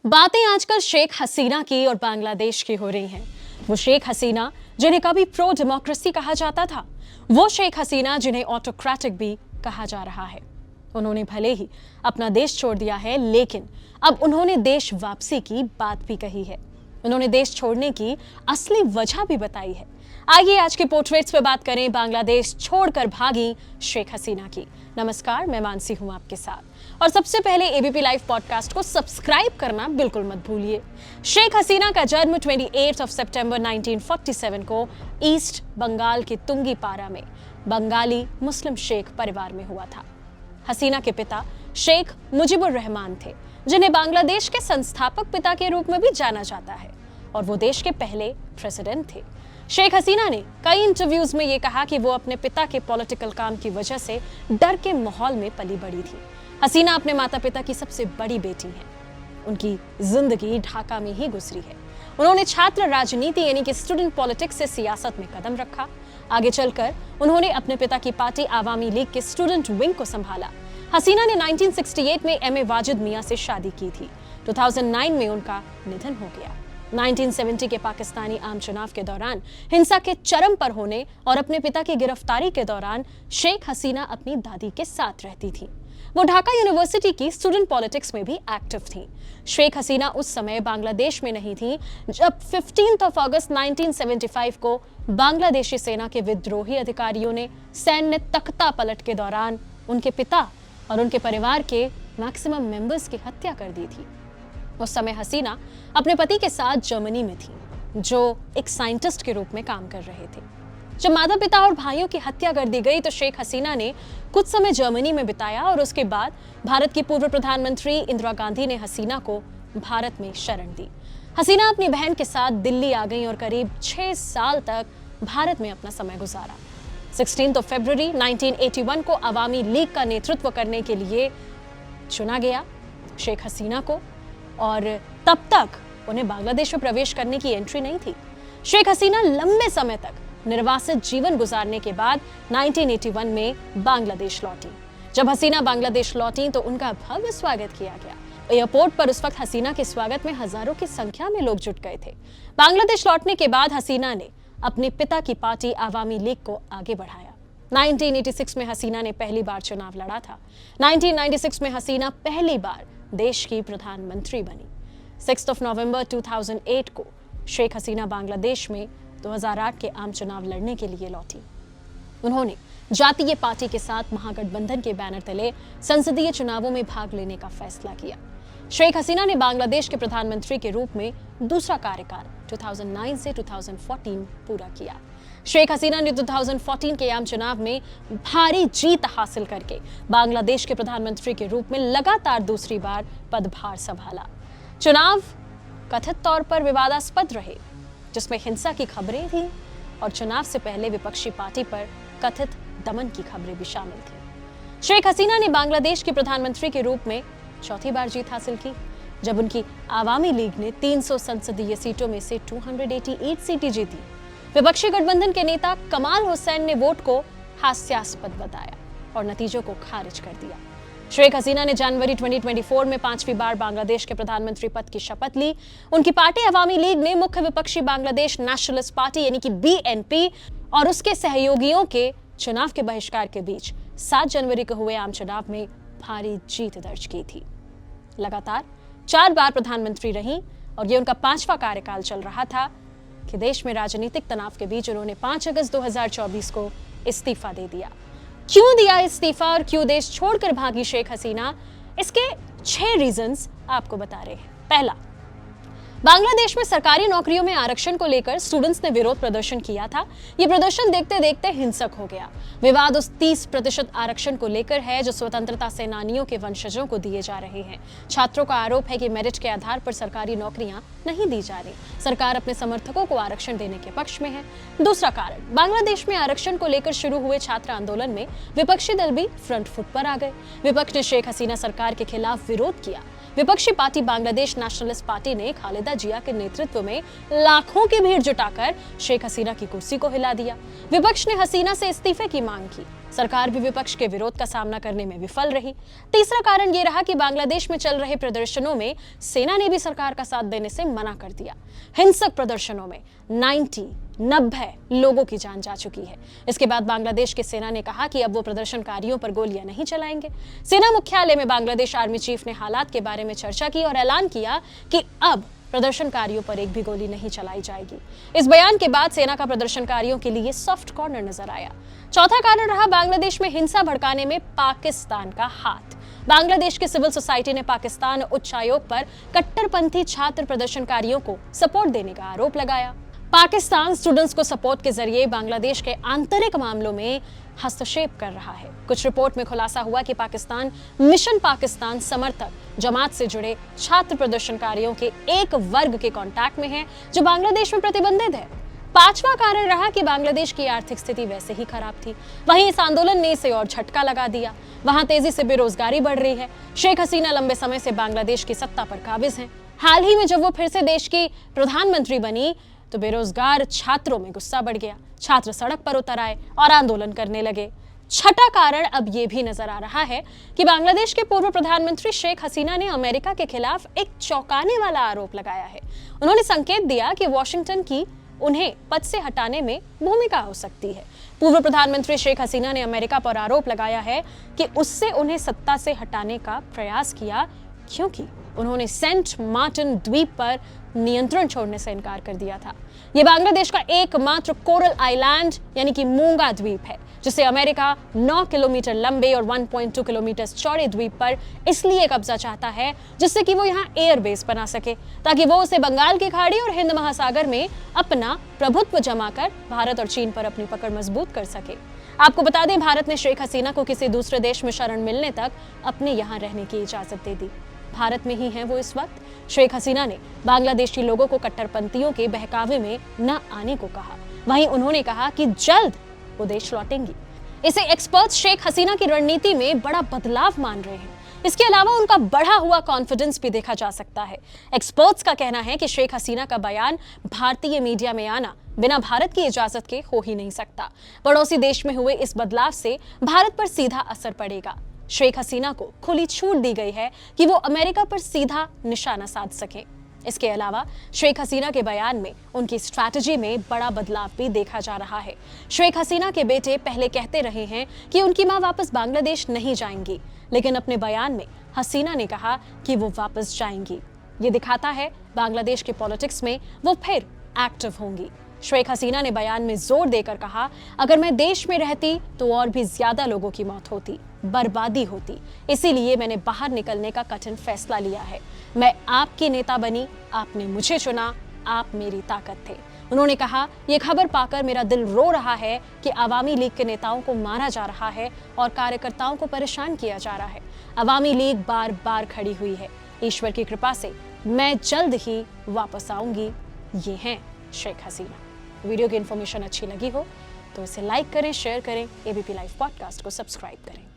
बातें आजकल शेख हसीना की और बांग्लादेश की हो रही हैं। वो शेख हसीना जिन्हें कभी प्रो डेमोक्रेसी कहा जाता था, वो शेख हसीना जिन्हें ऑटोक्रेटिक भी कहा जा रहा है। उन्होंने भले ही अपना देश छोड़ दिया है, लेकिन अब उन्होंने देश वापसी की बात भी कही है। उन्होंने देश छोड़ने की असली वजह भी बताई है। आइए आज के पोर्ट्रेट्स पे बात करें बांग्लादेश छोड़कर भागी शेख हसीना की। नमस्कार, मैं मानसी हूं आपके साथ। और सबसे पहले एबीपी लाइव पॉडकास्ट को सब्सक्राइब करना बिल्कुल मत भूलिए। शेख हसीना का जन्म 28 सितंबर 1947 को ईस्ट बंगाल के तुंगीपारा में बंगाली मुस्लिम शेख परिवार में हुआ था। हसीना के पिता शेख मुजीबुर रहमान थे, जिन्हें बांग्लादेश के संस्थापक पिता के रूप में भी जाना जाता है, और वो देश के पहले प्रेसिडेंट थे। शेख हसीना ने कई इंटरव्यूज में ये कहा कि वो अपने पिता के पॉलिटिकल काम की वजह से डर के माहौल में पली बड़ी थी। हसीना अपने माता पिता की सबसे बड़ी बेटी हैं। उनकी जिंदगी ढाका में ही गुजरी है। उन्होंने छात्र राजनीति यानी कि स्टूडेंट पॉलिटिक्स से सियासत में कदम रखा। आगे चलकर उन्होंने अपने पिता की पार्टी आवामी लीग के स्टूडेंट विंग को संभाला। हसीना ने 1968 में एम ए वाजिद मियां से शादी की थी। 2009 में उनका निधन हो गया। 1970 के पाकिस्तानी आम चुनाव के दौरान हिंसा के चरम पर होने और अपने पिता की गिरफ्तारी के दौरान शेख हसीना अपनी दादी के साथ रहती थी। वो ढाका यूनिवर्सिटी की स्टूडेंट पॉलिटिक्स में भी एक्टिव थी। शेख हसीना उस समय बांग्लादेश में नहीं थी जब 15 अगस्त 1975 को बांग्लादेशी सेना के विद्रोही अधिकारियों ने सैन्य तख्ता पलट के दौरान उनके पिता और उनके परिवार के मैक्सिमम मेंबर्स की हत्या कर दी थी। उस समय हसीना अपने पति के साथ जर्मनी में थी, जो एक साइंटिस्ट के रूप में काम कर रहे थे। जब माता पिता और भाइयों की हत्या कर दी गई तो शेख हसीना ने कुछ समय जर्मनी में बिताया और उसके बाद भारत की पूर्व प्रधानमंत्री इंदिरा गांधी ने हसीना को भारत में शरण दी। हसीना अपनी बहन के साथ दिल्ली आ गई और करीब 6 साल तक भारत में अपना समय गुजारा। 16 फरवरी 1981 को अवामी लीग का नेतृत्व करने के लिए चुना गया शेख हसीना को, और तब तक उन्हें बांग्लादेश में प्रवेश करने की एंट्री नहीं थी। शेख हसीना लंबे समय तक निर्वासित जीवन गुजारने के बाद 1981 में बांग्लादेश लौटी। जब हसीना बांग्लादेश लौटी तो उनका भव्य स्वागत किया गया। एयरपोर्ट पर उस वक्त हसीना के स्वागत में हजारों की संख्या में लोग जुट गए थे। बांग्लादेश लौटने के बाद हसीना ने अपने पिता की पार्टी आवामी लीग को आगे बढ़ाया। 1986 में हसीना ने पहली बार चुनाव लड़ा था। 1996 में हसीना पहली बार देश की प्रधानमंत्री बनी। 6 नवंबर 2008 को शेख हसीना बांग्लादेश में 2008 के आम चुनाव लड़ने के लिए लौटी। उन्होंने जातीय पार्टी के साथ महागठबंधन के बैनर तले संसदीय चुनावों में भाग लेने का फैसला किया। शेख हसीना ने बांग्लादेश के प्रधानमंत्री के रूप में दूसरा कार्यकाल 2009 से 2014 पूरा किया। शेख हसीना ने 2014 के आम चुनाव में भारी जीत हासिल करके बांग्लादेश के प्रधानमंत्री के रूप में लगातार दूसरी बार पदभार संभाला। चुनाव कथित तौर पर विवादास्पद रहे, जिसमें हिंसा की खबरें थी और चुनाव से पहले विपक्षी पार्टी पर कथित दमन की खबरें भी शामिल थी। शेख हसीना ने बांग्लादेश के प्रधानमंत्री के रूप में चौथी बार जीत हासिल की, जब उनकी आवामी लीग ने 300 संसदीय सीटों में से 288 सीटें जीती। विपक्षी गठबंधन के नेता कमाल हुसैन ने वोट को हास्यास्पद बताया और नतीजों को खारिज कर दिया। शेख हसीना ने जनवरी 2024 में 5वीं बार बांग्लादेश के प्रधानमंत्री पद की शपथ ली। उनकी पार्टी अवामी लीग ने मुख्य विपक्षी बांग्लादेश नेशनलिस्ट पार्टी यानी कि बीएनपी और उसके सहयोगियों के चुनाव के बहिष्कार के बीच 7 जनवरी को हुए आम चुनाव में भारी जीत दर्ज की थी। लगातार 4 बार प्रधानमंत्री रहीं और ये उनका 5वां कार्यकाल चल रहा था कि देश में राजनीतिक तनाव के बीच उन्होंने 5 अगस्त 2024 को इस्तीफा दे दिया। क्यों दिया इस्तीफा और क्यों देश छोड़कर भागी शेख हसीना, इसके 6 रीजंस आपको बता रहे हैं। पहला, बांग्लादेश में सरकारी नौकरियों में आरक्षण को लेकर स्टूडेंट्स ने विरोध प्रदर्शन किया था। यह प्रदर्शन देखते देखते हिंसक हो गया। विवाद उस 30% आरक्षण को लेकर है जो स्वतंत्रता सेनानियों के वंशजों को दिए जा रहे हैं। छात्रों का आरोप है कि मेरिट के आधार पर सरकारी नौकरियां नहीं दी जा रही। सरकार अपने समर्थकों को आरक्षण देने के पक्ष में है। दूसरा कारण, बांग्लादेश में आरक्षण को लेकर शुरू हुए छात्र आंदोलन में विपक्षी दल भी फ्रंट फुट पर आ गए। विपक्ष ने शेख हसीना सरकार के खिलाफ विरोध किया। विपक्षी पार्टी बांग्लादेश नेशनलिस्ट पार्टी ने खालिदा जिया के नेतृत्व में लाखों की भीड़ जुटाकर शेख हसीना की कुर्सी को हिला दिया। विपक्ष ने हसीना से इस्तीफे की मांग की। सरकार भी विपक्ष के विरोध का सामना करने में विफल रही। तीसरा कारण यह रहा कि बांग्लादेश में चल रहे प्रदर्शनों में सेना ने भी सरकार का साथ देने से मना कर दिया। हिंसक प्रदर्शनों में 90 लोगों की जान जा चुकी है। इसके बाद बांग्लादेश की सेना ने कहा कि अब वो प्रदर्शनकारियों पर गोलियां नहीं चलाएंगे। सेना मुख्यालय में बांग्लादेश आर्मी चीफ ने हालात के बारे में चर्चा की और ऐलान किया कि अब प्रदर्शनकारियों पर एक भी गोली नहीं चलाई जाएगी। इस बयान के बाद सेना का प्रदर्शनकारियों के लिए सॉफ्ट कॉर्नर नजर आया। चौथा कारण रहा बांग्लादेश में हिंसा भड़काने में पाकिस्तान का हाथ। बांग्लादेश की सिविल सोसाइटी ने पाकिस्तान उच्चायोग पर कट्टरपंथी छात्र प्रदर्शनकारियों को सपोर्ट देने का आरोप लगाया। पाकिस्तान स्टूडेंट्स को सपोर्ट के जरिए बांग्लादेश के आंतरिक मामलों में हस्तक्षेप कर रहा है। कुछ रिपोर्ट में खुलासा हुआ कि पाकिस्तान मिशन पाकिस्तान समर्थक जमात से जुड़े छात्र प्रदर्शनकारियों के एक वर्ग के कांटेक्ट में है जो बांग्लादेश में प्रतिबंधित है। पांचवा कारण रहा कि बांग्लादेश की आर्थिक स्थिति वैसे ही खराब थी। वहीं इस आंदोलन ने इसे और झटका लगा दिया। वहां तेजी से बेरोजगारी बढ़ रही है। शेख हसीना लंबे समय से बांग्लादेश की सत्ता पर काबिज हैं। हाल ही में जब वो फिर से देश की प्रधानमंत्री बनी तो बेरोजगार छात्रों में गुस्सा बढ़ गया। छात्र सड़क पर उतर आए और आंदोलन करने लगे। छठा कारण अब यह भी नजर आ रहा है कि बांग्लादेश के पूर्व प्रधानमंत्री शेख हसीना ने अमेरिका के खिलाफ एक चौंकाने वाला आरोप लगाया है। उन्होंने संकेत दिया कि वॉशिंगटन की उन्हें पद से हटाने में भूमिका हो सकती है। पूर्व प्रधानमंत्री शेख हसीना ने अमेरिका पर आरोप लगाया है कि उससे उन्हें सत्ता से हटाने का प्रयास किया क्योंकि उन्होंने सेंट मार्टिन द्वीप पर नियंत्रण छोड़ने से इनकार कर दिया था। यह बांग्लादेश का एकमात्र कोरल आइलैंड यानी कि मूंगा द्वीप है जिसे अमेरिका 9 किलोमीटर लंबे और 1.2 किलोमीटर चौड़े द्वीप पर इसलिए कब्जा चाहता है जिससे कि वो यहाँ एयरबेस बना सके ताकि वो उसे बंगाल की खाड़ी और हिंद महासागर में अपना प्रभुत्व जमा कर भारत और चीन पर अपनी पकड़ मजबूत कर सके। आपको बता दें, भारत ने शेख हसीना को किसी दूसरे देश में शरण मिलने तक अपने यहाँ रहने की इजाजत दे दी। भारत में ही हैं वो इस वक्त। शेख हसीना ने बांग्लादेशी लोगों को कट्टरपंथियों के बहकावे में न आने को कहा। वहीं उन्होंने कहा कि जल्द वो देश लौटेंगी। इसे एक्सपर्ट्स शेख हसीना की रणनीति में बड़ा बदलाव मान रहे हैं। इसके अलावा उनका बढ़ा हुआ कॉन्फिडेंस भी देखा जा सकता है। एक्सपर्ट्स का कहना है कि शेख हसीना का बयान भारतीय मीडिया में आना बिना भारत की इजाजत के हो ही नहीं सकता। पड़ोसी देश में हुए इस बदलाव से भारत पर सीधा असर पड़ेगा। शेख हसीना को खुली छूट दी गई है कि वो अमेरिका पर सीधा निशाना साध सके। इसके अलावा शेख हसीना के बयान में उनकी स्ट्रैटेजी में बड़ा बदलाव भी देखा जा रहा है। शेख हसीना के बेटे पहले कहते रहे हैं कि उनकी मां वापस बांग्लादेश नहीं जाएंगी, लेकिन अपने बयान में हसीना ने कहा कि वो वापस जाएंगी। ये दिखाता है बांग्लादेश के पॉलिटिक्स में वो फिर एक्टिव होंगी। शेख हसीना ने बयान में जोर देकर कहा, अगर मैं देश में रहती तो और भी ज्यादा लोगों की मौत होती, बर्बादी होती। इसीलिए मैंने बाहर निकलने का कठिन फैसला लिया है। मैं आपकी नेता बनी, आपने मुझे चुना, आप मेरी ताकत थे। उन्होंने कहा, यह खबर पाकर मेरा दिल रो रहा है कि अवामी लीग के नेताओं को मारा जा रहा है और कार्यकर्ताओं को परेशान किया जा रहा है। अवामी लीग बार बार खड़ी हुई है। ईश्वर की कृपा से मैं जल्द ही वापस आऊंगी। ये हैं शेख हसीना। वीडियो की इन्फॉर्मेशन अच्छी लगी हो तो इसे लाइक करें, शेयर करें, एबीपी लाइव पॉडकास्ट को सब्सक्राइब करें।